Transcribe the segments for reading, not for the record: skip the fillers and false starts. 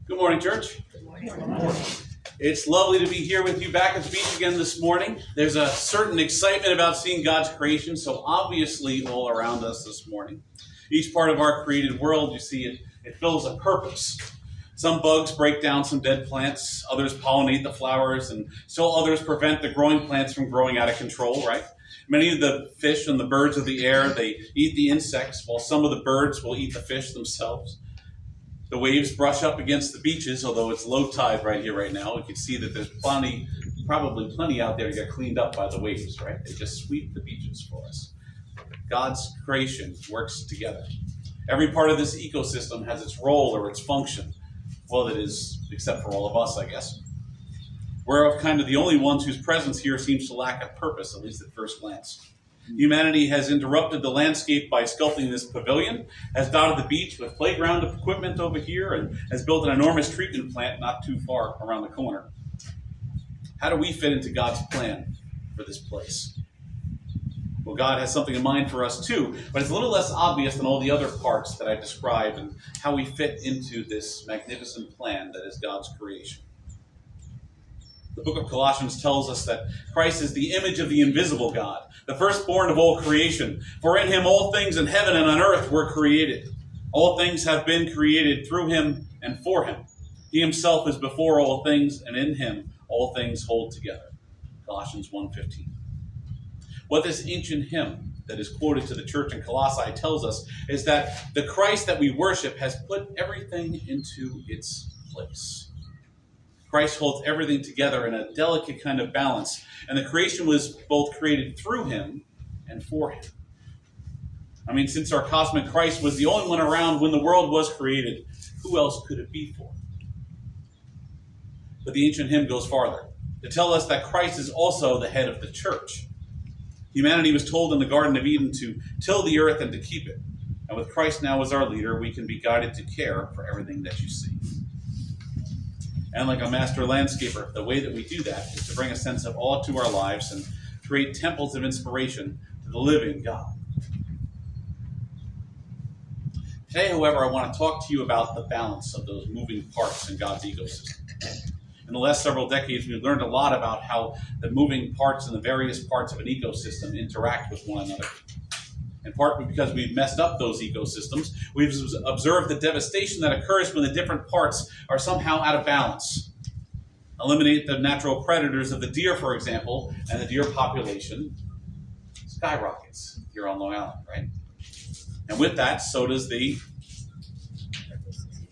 Good morning, church. Good morning. It's lovely to be here with you back at the beach again this morning. There's a certain excitement about seeing God's creation, so obviously all around us this morning. Each part of our created world, you see, it fills a purpose. Some bugs break down some dead plants, others pollinate the flowers, and still others prevent the growing plants from growing out of control, right? Many of the fish and the birds of the air, they eat the insects, while some of the birds will eat the fish themselves. The waves brush up against the beaches, although it's low tide right here, right now. You can see that there's probably plenty out there to get cleaned up by the waves, right? They just sweep the beaches for us. God's creation works together. Every part of this ecosystem has its role or its function. Well, it is, except for all of us, I guess. We're kind of the only ones whose presence here seems to lack a purpose, at least at first glance. Humanity has interrupted the landscape by sculpting this pavilion, has dotted the beach with playground equipment over here, and has built an enormous treatment plant not too far around the corner. How do we fit into God's plan for this place? Well, God has something in mind for us too, but it's a little less obvious than all the other parts that I've described and how we fit into this magnificent plan that is God's creation. The book of Colossians tells us that Christ is the image of the invisible God, the firstborn of all creation. For in him all things in heaven and on earth were created. All things have been created through him and for him. He himself is before all things, and in him all things hold together. Colossians 1:15. What this ancient hymn that is quoted to the church in Colossae tells us is that the Christ that we worship has put everything into its place. Christ holds everything together in a delicate kind of balance, and the creation was both created through him and for him. I mean, since our cosmic Christ was the only one around when the world was created, who else could it be for? But the ancient hymn goes farther, to tell us that Christ is also the head of the church. Humanity was told in the Garden of Eden to till the earth and to keep it. And with Christ now as our leader, we can be guided to care for everything that you see. And like a master landscaper, the way that we do that is to bring a sense of awe to our lives and create temples of inspiration to the living God. Today, however, I want to talk to you about the balance of those moving parts in God's ecosystem. In the last several decades, we've learned a lot about how the moving parts and the various parts of an ecosystem interact with one another. In part because we've messed up those ecosystems, we've observed the devastation that occurs when the different parts are somehow out of balance. Eliminate the natural predators of the deer, for example, and the deer population skyrockets here on Long Island, right? And with that, so does the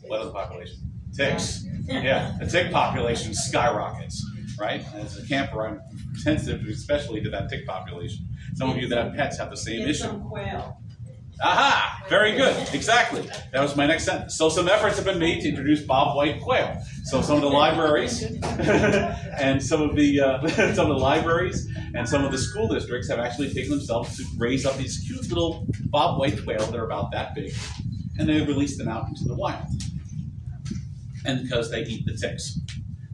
what other population? Ticks. Yeah, the tick population skyrockets, right? As a camper, I'm sensitive especially to that tick population. Some of you that have pets have the same issue. Some quail. Aha! Very good. Exactly. That was my next sentence. So some efforts have been made to introduce bobwhite quail. So some of the libraries and some of the libraries and some of the school districts have actually taken themselves to raise up these cute little bobwhite quail that are about that big, and they release them out into the wild. And because they eat the ticks.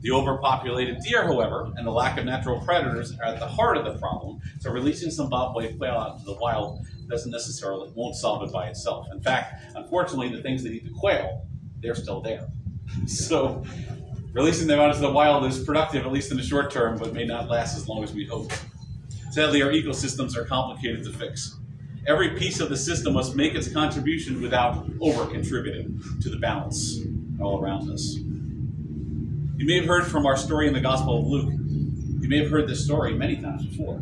The overpopulated deer, however, and the lack of natural predators are at the heart of the problem, so releasing some bobwhite quail out into the wild won't solve it by itself. In fact, unfortunately, the things that eat the quail, they're still there. So releasing them out into the wild is productive, at least in the short term, but may not last as long as we hope. Sadly, our ecosystems are complicated to fix. Every piece of the system must make its contribution without over-contributing to the balance all around us. You may have heard from our story in the Gospel of Luke. You may have heard this story many times before.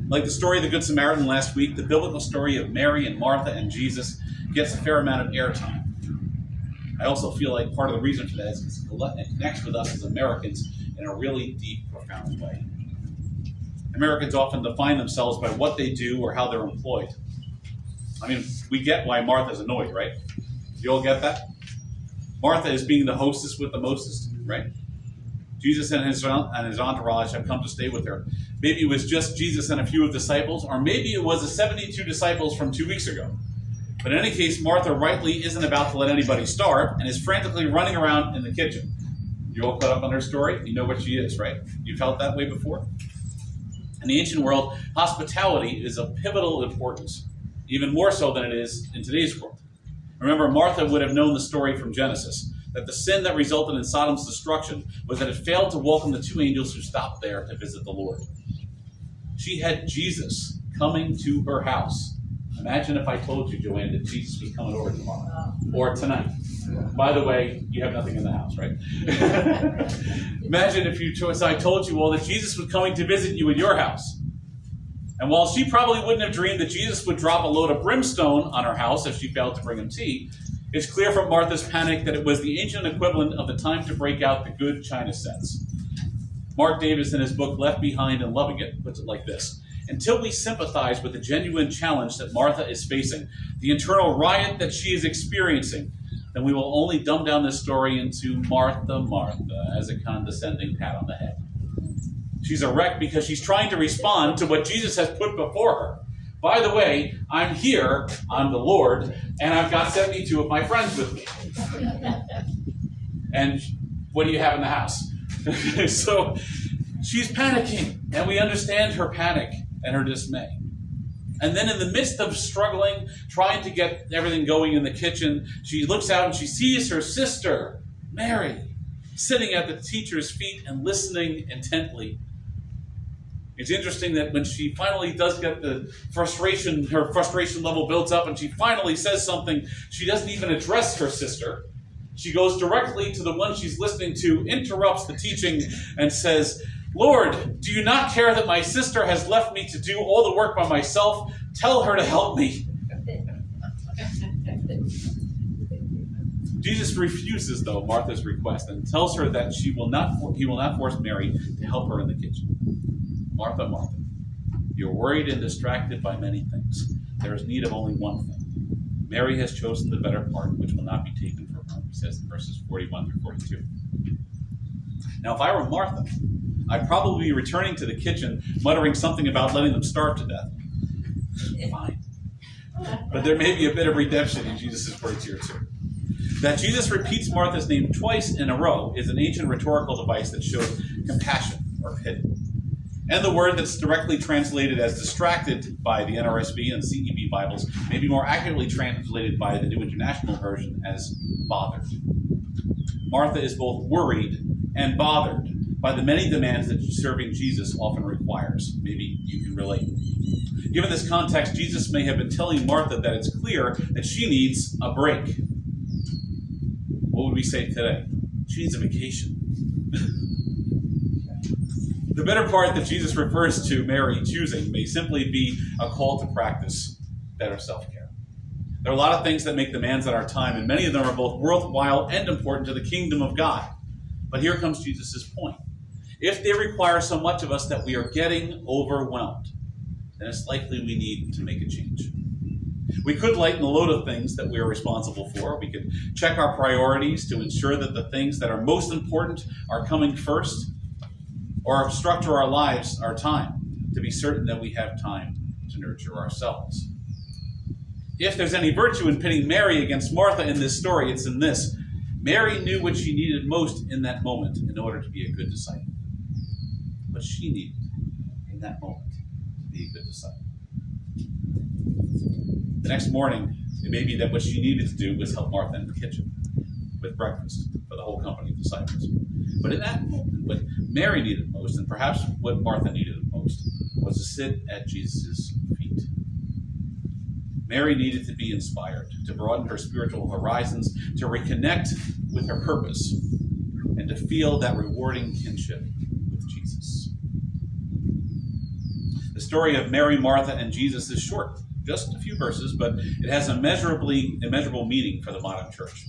Like the story of the Good Samaritan last week, the biblical story of Mary and Martha and Jesus gets a fair amount of airtime. I also feel like part of the reason for that is because it connects with us as Americans in a really deep, profound way. Americans often define themselves by what they do or how they're employed. I mean, we get why Martha's annoyed, right? You all get that? Martha is being the hostess with the mostest, right? Jesus and his entourage have come to stay with her. Maybe it was just Jesus and a few of the disciples, or maybe it was the 72 disciples from 2 weeks ago. But in any case, Martha rightly isn't about to let anybody starve and is frantically running around in the kitchen. You all caught up on her story? You know what she is, right? You felt that way before? In the ancient world, hospitality is of pivotal importance, even more so than it is in today's world. Remember, Martha would have known the story from Genesis. that the sin that resulted in Sodom's destruction was that it failed to welcome the two angels who stopped there to visit the Lord. She had Jesus coming to her house. Imagine if I told you, Joanne, that Jesus was coming over tomorrow or tonight. By the way, you have nothing in the house, right? Imagine if I told you, well, that Jesus was coming to visit you in your house. And while she probably wouldn't have dreamed that Jesus would drop a load of brimstone on her house if she failed to bring him tea, it's clear from Martha's panic that it was the ancient equivalent of the time to break out the good china sets. Mark Davis, in his book Left Behind and Loving It, puts it like this: until we sympathize with the genuine challenge that Martha is facing, the internal riot that she is experiencing, then we will only dumb down this story into Martha, Martha, as a condescending pat on the head. She's a wreck because she's trying to respond to what Jesus has put before her. By the way, I'm here, I'm the Lord, and I've got 72 of my friends with me. And what do you have in the house? So she's panicking, and we understand her panic and her dismay. And then in the midst of struggling, trying to get everything going in the kitchen, she looks out and she sees her sister, Mary, sitting at the teacher's feet and listening intently. It's interesting that when she finally does get her frustration level builds up and she finally says something, she doesn't even address her sister. She goes directly to the one she's listening to, interrupts the teaching, and says, "Lord, do you not care that my sister has left me to do all the work by myself? Tell her to help me." Jesus refuses, though, Martha's request and tells her that he will not force Mary to help her in the kitchen. Martha, Martha, you're worried and distracted by many things. There is need of only one thing. Mary has chosen the better part, which will not be taken from her, he says in verses 41 through 42. Now, if I were Martha, I'd probably be returning to the kitchen, muttering something about letting them starve to death. Fine. But there may be a bit of redemption in Jesus' words here, too. That Jesus repeats Martha's name twice in a row is an ancient rhetorical device that shows compassion or pity. And the word that's directly translated as distracted by the NRSV and CEB Bibles may be more accurately translated by the New International Version as bothered. Martha is both worried and bothered by the many demands that serving Jesus often requires. Maybe you can relate. Given this context, Jesus may have been telling Martha that it's clear that she needs a break. What would we say today? She needs a vacation. The better part that Jesus refers to Mary choosing may simply be a call to practice better self-care. There are a lot of things that make demands on our time, and many of them are both worthwhile and important to the kingdom of God. But here comes Jesus' point. If they require so much of us that we are getting overwhelmed, then it's likely we need to make a change. We could lighten the load of things that we are responsible for. We could check our priorities to ensure that the things that are most important are coming first, or structure our lives, our time, to be certain that we have time to nurture ourselves. If there's any virtue in pitting Mary against Martha in this story, it's in this. Mary knew what she needed most in that moment in order to be a good disciple. What she needed in that moment to be a good disciple. The next morning, it may be that what she needed to do was help Martha in the kitchen with breakfast for the whole company of disciples. But in that moment, what Mary needed most, and perhaps what Martha needed most, was to sit at Jesus' feet. Mary needed to be inspired, to broaden her spiritual horizons, to reconnect with her purpose, and to feel that rewarding kinship with Jesus. The story of Mary, Martha, and Jesus is short, just a few verses, but it has immeasurable meaning for the modern church.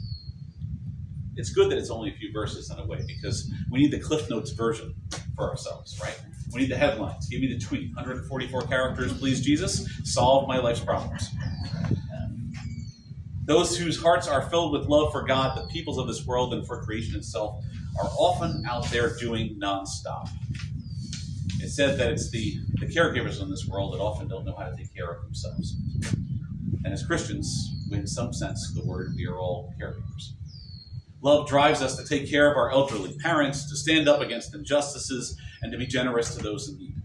It's good that it's only a few verses in a way, because we need the Cliff Notes version for ourselves, right? We need the headlines. Give me the tweet. 144 characters, please, Jesus. Solve my life's problems. Those whose hearts are filled with love for God, the peoples of this world, and for creation itself, are often out there doing nonstop. It's said that it's the caregivers in this world that often don't know how to take care of themselves. And as Christians, in some sense, the word, we are all caregivers. Love drives us to take care of our elderly parents, to stand up against injustices, and to be generous to those in need.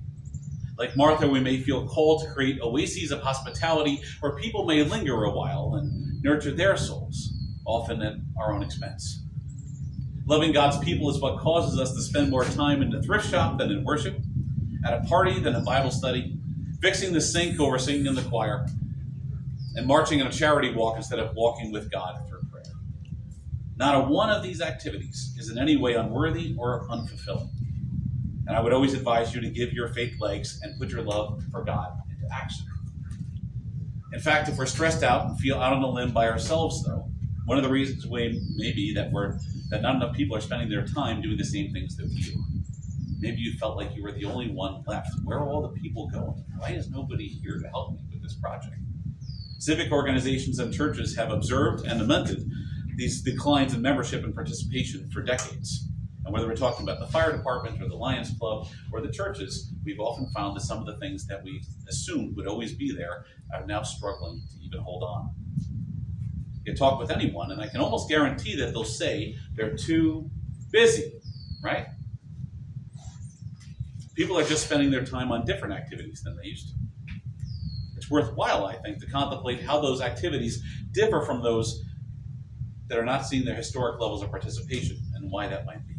Like Martha, we may feel called to create oases of hospitality where people may linger a while and nurture their souls, often at our own expense. Loving God's people is what causes us to spend more time in the thrift shop than in worship, at a party than in Bible study, fixing the sink over singing in the choir, and marching in a charity walk instead of walking with God through prayer. Not a one of these activities is in any way unworthy or unfulfilling. And I would always advise you to give your faith legs and put your love for God into action. In fact, if we're stressed out and feel out on a limb by ourselves, though, one of the reasons may be that not enough people are spending their time doing the same things that we do. Maybe you felt like you were the only one left. Where are all the people going? Why is nobody here to help me with this project? Civic organizations and churches have observed and lamented these declines in membership and participation for decades. And whether we're talking about the fire department or the Lions Club or the churches, we've often found that some of the things that we assumed would always be there are now struggling to even hold on. You can talk with anyone, and I can almost guarantee that they'll say they're too busy, right? People are just spending their time on different activities than they used to. It's worthwhile, I think, to contemplate how those activities differ from those that are not seeing their historic levels of participation and why that might be.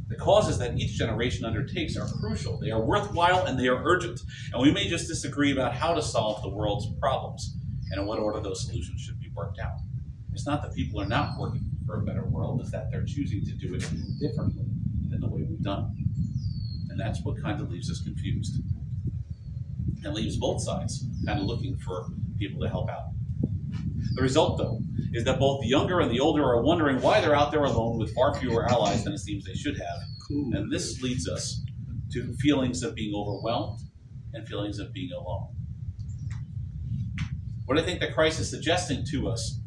The causes that each generation undertakes are crucial. They are worthwhile and they are urgent. And we may just disagree about how to solve the world's problems and in what order those solutions should be worked out. It's not that people are not working for a better world, it's that they're choosing to do it differently than the way we've done it. And that's what kind of leaves us confused. And leaves both sides kind of looking for people to help out. The result, though, is that both the younger and the older are wondering why they're out there alone with far fewer allies than it seems they should have. And this leads us to feelings of being overwhelmed and feelings of being alone. What I think that Christ is suggesting to us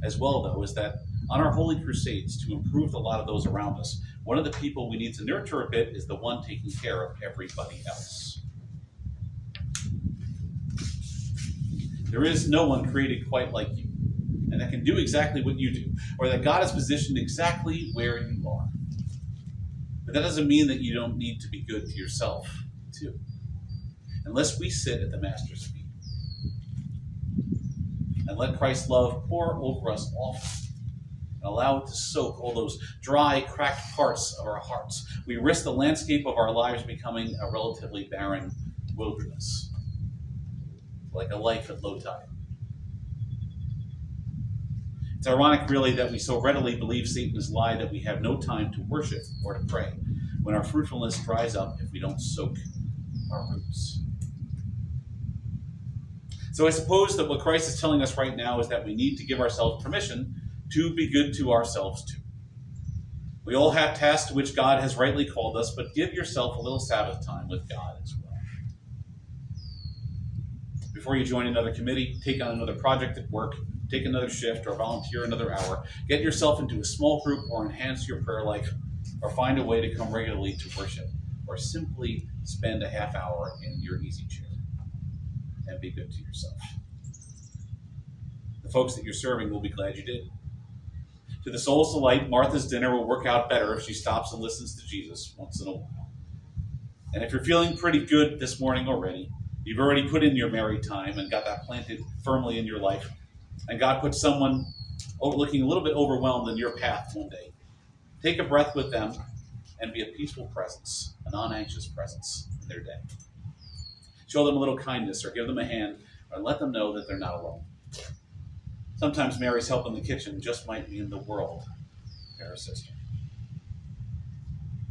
as well, though, is that on our holy crusades to improve the lot of those around us, one of the people we need to nurture a bit is the one taking care of everybody else. There is no one created quite like you, and that can do exactly what you do, or that God is positioned exactly where you are. But that doesn't mean that you don't need to be good to yourself, too, unless we sit at the Master's feet and let Christ's love pour over us often and allow it to soak all those dry, cracked parts of our hearts. We risk the landscape of our lives becoming a relatively barren wilderness, like a life at low tide. It's ironic, really, that we so readily believe Satan's lie that we have no time to worship or to pray when our fruitfulness dries up if we don't soak our roots. So I suppose that what Christ is telling us right now is that we need to give ourselves permission to be good to ourselves too. We all have tasks to which God has rightly called us, but give yourself a little Sabbath time with God as well. Before you join another committee, take on another project at work, take another shift, or volunteer another hour, get yourself into a small group or enhance your prayer life, or find a way to come regularly to worship, or simply spend a half hour in your easy chair and be good to yourself. The folks that you're serving will be glad you did. To the soul's delight, Martha's dinner will work out better if she stops and listens to Jesus once in a while. And if you're feeling pretty good this morning already, you've already put in your Mary time and got that planted firmly in your life, and God put someone looking a little bit overwhelmed in your path one day, take a breath with them and be a peaceful presence, a non-anxious presence in their day. Show them a little kindness or give them a hand or let them know that they're not alone. Sometimes Mary's help in the kitchen just might mean the world to her sister.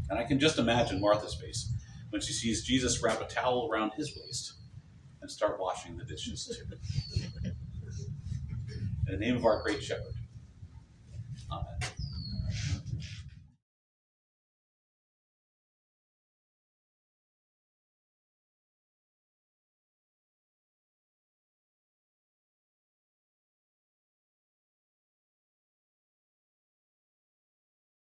And I can just imagine Martha's face when she sees Jesus wrap a towel around his waist and start washing the dishes too. In the name of our great shepherd,